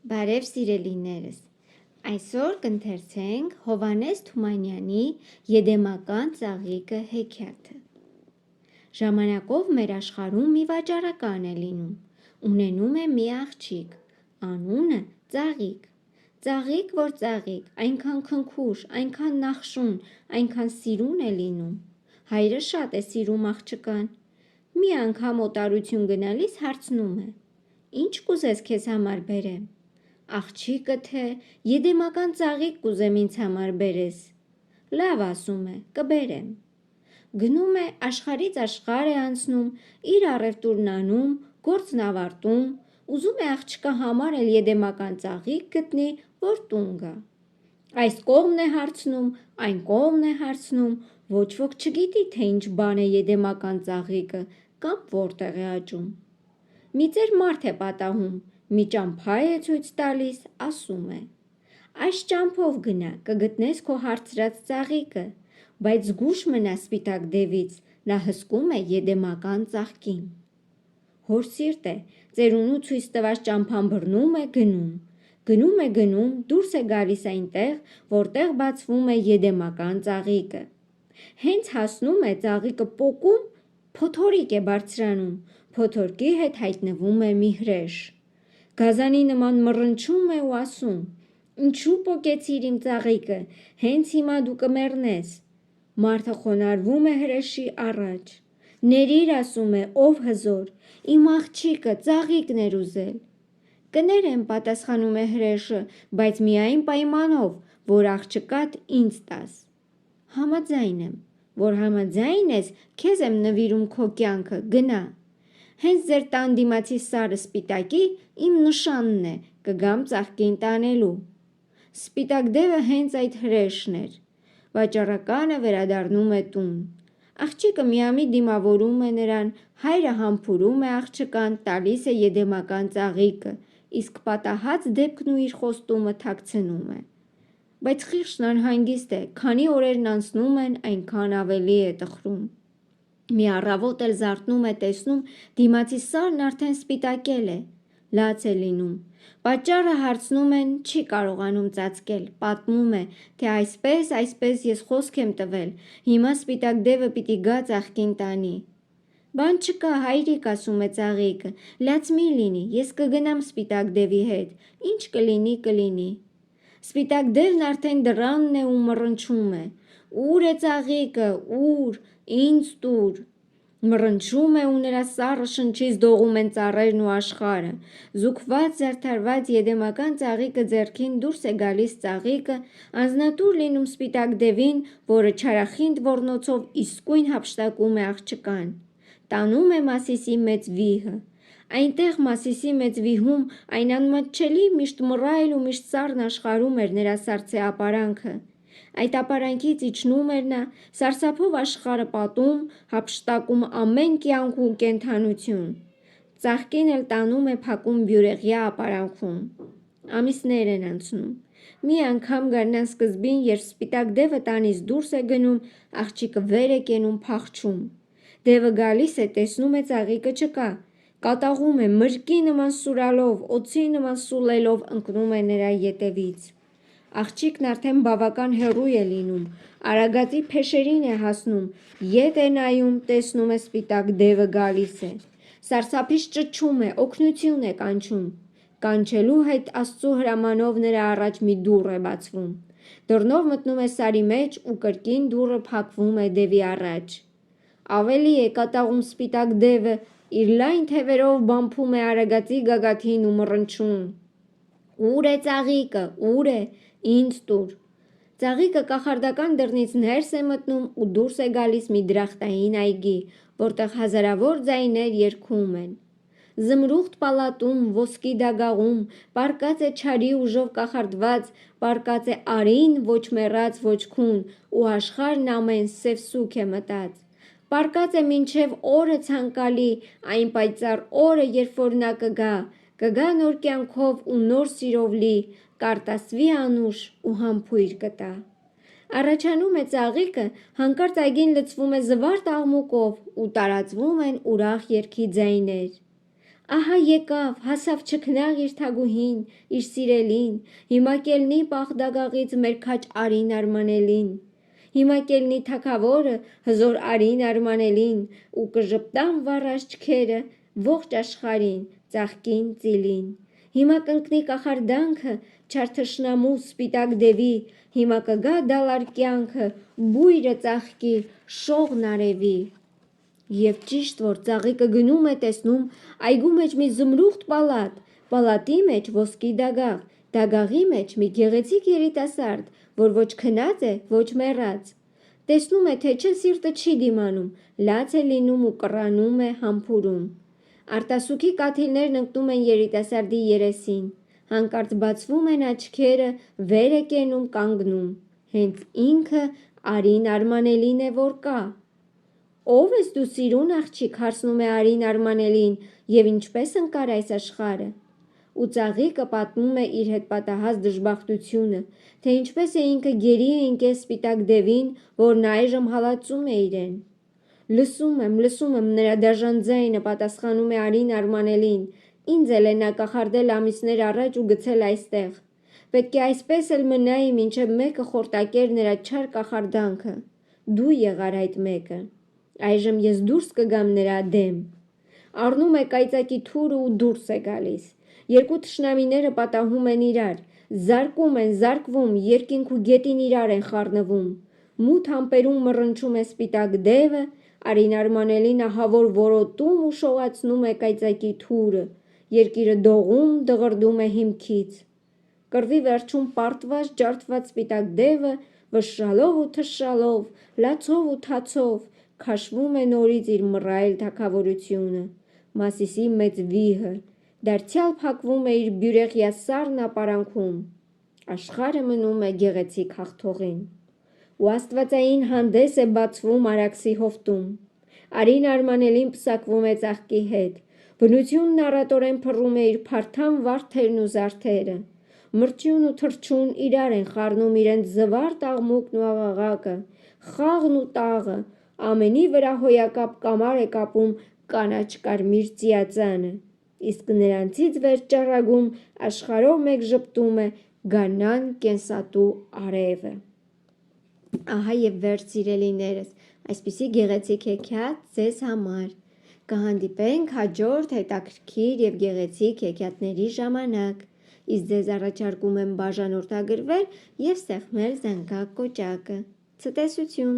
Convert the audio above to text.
Բարև սիրելիներս, այսօր կընթերցենք Հովհաննես Թումանյանի Եդեմական ծաղիկը հեքիաթը։ Ժամանակով մեր աշխարհում մի վաճառական է լինում, ունենում է մի աղջիկ, անունը Ծաղիկ։ Ծաղիկ, որ ծաղիկ, այնքան քնքուշ, այնքան նախշուն, այնքան սիրուն է լինում։ Հայրը շատ է սիրում աղջկան։ Մի անգամ օտարություն գնալիս հարցնում է. «Ինչ կուզես քեզ համար բերեմ»։ Աղջիկը թե Եդեմական ծաղիկ կուզեմ ինձ համար բերես։ Լավ, ասում է, կբերեմ։ Գնում է աշխարհից աշխարհ է անցնում, իր առևտուրն անում, գործն ավարտում, ուզում է աղջկա համար էլ Եդեմական ծաղիկ գտնի, որ տուն գա։ Այս կողմն է հարցնում, այն կողմն է հարցնում, ոչ ոք չգիտի, թե ինչ բան է Եդեմական ծաղիկը կամ որտեղ է աճում։ Մի ծեր մարդ է պատահում, մի ճամփա է ցույց տալիս, ասում է. «Այս ճամփով գնա, կգտնես քո հարցրած ծաղիկը, բայց զգույշ մնա սպիտակ դևից, նա հսկում է Եդեմական ծաղկին»։ Հոր սիրտ է, ծերունու ցույց տված ճամփան բռնում է, գնում, դուրս է գալիս այնտեղ, որտեղ բացվում է Եդեմական ծաղիկը։ Հենց հասնում է, ծաղիկը պոկում, փոթորիկ է բարձրանում, փոթորկի հետ հայտնվում է մի հրեշ։ Գազանի նման մռնչում է ու ասում. «Ինչու պոկեցիր իմ ծաղիկը, հենց հիմա դու կմեռնես»։ Մարդը խոնարհվում է հրեշի առաջ։ «Ներիր», ասում է, «ով հզոր, իմ աղջիկը ծաղիկն էր ուզել»։ «Կներեմ», պատասխանում է հրեշը, «բայց միայն պայմանով, որ աղջկադ ինձ տաս»։ «Համաձայն եմ»։ «Որ համաձայն ես, քեզ եմ նվիրում քո կյանքը, գնա։ Հենց ձեր տան դիմացի սարը սպիտակի իմ նշանն է, կգամ ծաղկին տանելու»։ Սպիտակ դևը հենց այդ հրեշն էր։ Վաճառականը վերադառնում է տուն։ Աղջիկը միամիտ դիմավորում է նրան, հայրը համբուրում է աղջկան, տալիս է Եդեմական ծաղիկը, իսկ պատահած դեպքն ու իր խոստումը թաքցնում է։ Բայց խիղճն անհանգիստ է, քանի օրերն անցնում են, այնքան ավելի է տխրում։ Մի առավոտ էլ զարթնում է, տեսնում, դիմացի սարն արդեն սպիտակել է, լաց է լինում։ Պատճառը հարցնում են, չի կարողանում ծածկել, պատմում է, թե այսպես ես խոսք եմ տվել, հիմա սպիտակ դևը պիտի գա ծաղկին տանի։ «Բան չկա, հայրիկ», ասում է ծաղիկը, «լաց մի լինի, ես կգնամ սպիտակ դևի հետ, ինչ կլինի, կլինի»։ Սպիտակ դևն արդեն դռանն է ու մռնչում է. «Ո՞ւր է ծաղիկը, ո՞ւր, ինձ տուր»։ Մռնչում է ու նրա սառը շնչից դողում են ծառերն ու աշխարհը։ Զուգված, զարդարված Եդեմական ծաղիկը ձեռքին դուրս է գալիս ծաղիկը, անձնատուր լինում սպիտակ դևին, որը չարախինդ ոռնոցով իսկույն հափշտակում է աղջկան։ Տանում է Մասիսի մեծ վիհը։ Այնտեղ Մասիսի մեծ վիհում այն անմատչելի, միշտ մռայլ ու միշտ սառն աշխարհում էր նրա սառցե ապարանքը։ Այդ ապարանքից իջնում էր նա, սարսափով աշխարհը պատում, հափշտակում ամեն կյանք ու կենդանություն։ Ծաղկին էլ տանում է փակում բյուրեղյա ապարանքում։ Ամիսներ են անցնում։ Մի անգամ գարնան սկզբին, երբ սպիտակ դևը տանից դուրս է գնում, աղջիկը վեր է կենում, փախչում։ Դևը գալիս է, տեսնում է ծաղիկը չկա, կատաղում է, մրկի նման սուրալով, օձի նման սուլելով ընկնում է նրա ետևից։ Աղջիկն արդեն բավական հեռու է լինում, արագածի փեշերին է հասնում, ետ է նայում, տեսնում է սպիտակ դևը գալիս է։ Սարսափից ճչում է, օգնություն է կանչում։ Կանչելու հետ Աստծո հրամանով նրա առաջ մի դուռ է բացվում։ Դռնով մտնում է սարի մեջ ու կրկին դուռը փակվում է դևի առաջ։ Ավելի է կատաղում սպիտակ դևը, իր լայն թևերով բամփում է արագածի գագաթին ու մռնչում. «Ո՞ւր է ծաղիկը, ո՞ւր է, ինձ տուր»։ Ծաղիկը կախարդական դռնից ներս է մտնում ու դուրս է գալիս մի դրախտային այգի, որտեղ հազարավոր ձայներ երգում են։ Զմրուխտ պալատում, ոսկի դագաղում, պառկած է չարի ուժով կախարդված, պառկած է արին, ոչ մեռած, ոչ քուն, ու աշխարհն ամեն սևսուք է մտած։ Պառկած է մինչև օրը ցանկալի, այն պայծառ օրը, երբ որ նա կգա նոր կյանքով ու նոր սիրով լի, կարտասվի անուշ ու համբույր կտա։ Առաջանում է ծաղիկը, հանկարծ այգին լցվում է զվարթ աղմուկով ու տարածվում են ուրախ երգի ձայներ։ Ահա եկավ, հասավ չքնաղ իր թագուհին, իր սիրելին, հիմա կելնի պաղդագաղից մեր քաչ արին արմանելին։ Հիմա կելնի թագավորը հզոր արին արմանելին ու կժպտան վառ աչքերը ողջ աշխարհին, ծաղկին ծիլին։ Հիմա կընկնի կախարդանքը չար թշնամու սպիտակ դևի, հիմա կգա դալար կյանքը, բույրը ծաղկի, շողն արևի։ Եվ ճիշտ որ ծաղիկը գնում է տեսնում այգու մեջ մի զմրուխտ պալատ, պալատի մեջ ոսկի դագաղ, դագաղի մեջ մի գեղեցիկ երիտասարդ, որ ոչ քնած է, ոչ մեռած։ Տեսնում է, թե չէ սիրտը չի դիմանում, լաց է լինում ու կռանում է համբուրում։ Արտասուքի կաթիլներն ընկնում են երիտասարդի երեսին, հանկարծ բացվում են աչքերը, վեր է կենում կանգնում։ Հենց ինքը Արին Արմանելին է, որ կա։ Ո՞վ ես դու սիրուն աղջիկ, հարցնում է Արին Արմանելին, եւ ինչպես ընկար այս աշխարհը։ Ու ծաղիկը պատմում է իր հետ պատահած դժբախտությունը, թե ինչպես է ինքը գերի է ընկել սպիտակ դևին, որն այժմ հալածում է իրեն։ Լսում եմ նրա դաժան ձայնը, պատասխանում է Արին Արմանելին, ինձ էլ է նա կախարդել ամիսներ առաջ ու գցել այստեղ։ Պետք է այսպես էլ մնայի, մինչև մեկը խորտակեր նրա չար կախարդանքը։ Դու եղար այդ մեկը։ Այժմ ես դուրս կգամ նրա դեմ։ Առնում է կայծակի թուրը ու դուրս է գալիս։ Երկու թշնամիները պատահում են իրար, զարկում են, զարկվում, երկինք ու գետին իրար են խառնվում։ Մութ ամպերում մռնչում է սպիտակ դևը, Արին Արմանելին ահավոր որոտում ու շողացնում է կայծակի թուրը, երկիրը դողում, դղրդում է հիմքից։ Կռվի վերջում պարտված, ջարդված սպիտակ դևը վշշալով ու թշշալով, լացով ու թացով քաշվում է նորից իր մռայլ թագավորությունը, Մասիսի մեծ վիհը, դարձյալ փակվում է իր բյուրեղյա սառն ապարանքում։ Աշխարհը մնում է գեղեցիկ հաղթողին։ Ու աստվածային հանդես է բացվում Արաքսի հովտում։ Արին Արմանելին պսակվում է ծաղկի հետ։ Բնությունն առատորեն փռում է իր փարթամ վարդերն ու զարդերը։ Մրջյուն ու թրջուն իրար են խառնում իրենց զվարթ աղմուկն ու աղաղակը, խաղն ու տաղը, ամենի վրա հոյակապ կամար է կապում կանաչ կարմիր ծիածանը, իսկ նրանցից վեր ճառագում աշխարհով մեկ ժպտում է գարնան կենսատու արևը։ Ահա եւ վերջ սիրելիներս, այսպիսի գեղեցիկ հեքիաթ ձեզ համար։ Կհանդիպենք հաջորդ հետաքրքիր եւ գեղեցիկ հեքիաթների ժամանակ։ Իսկ ձեզ առաջարկում եմ բաժանորդագրվել եւ սեղմել զանգակ կոճակը։ Ցտեսություն։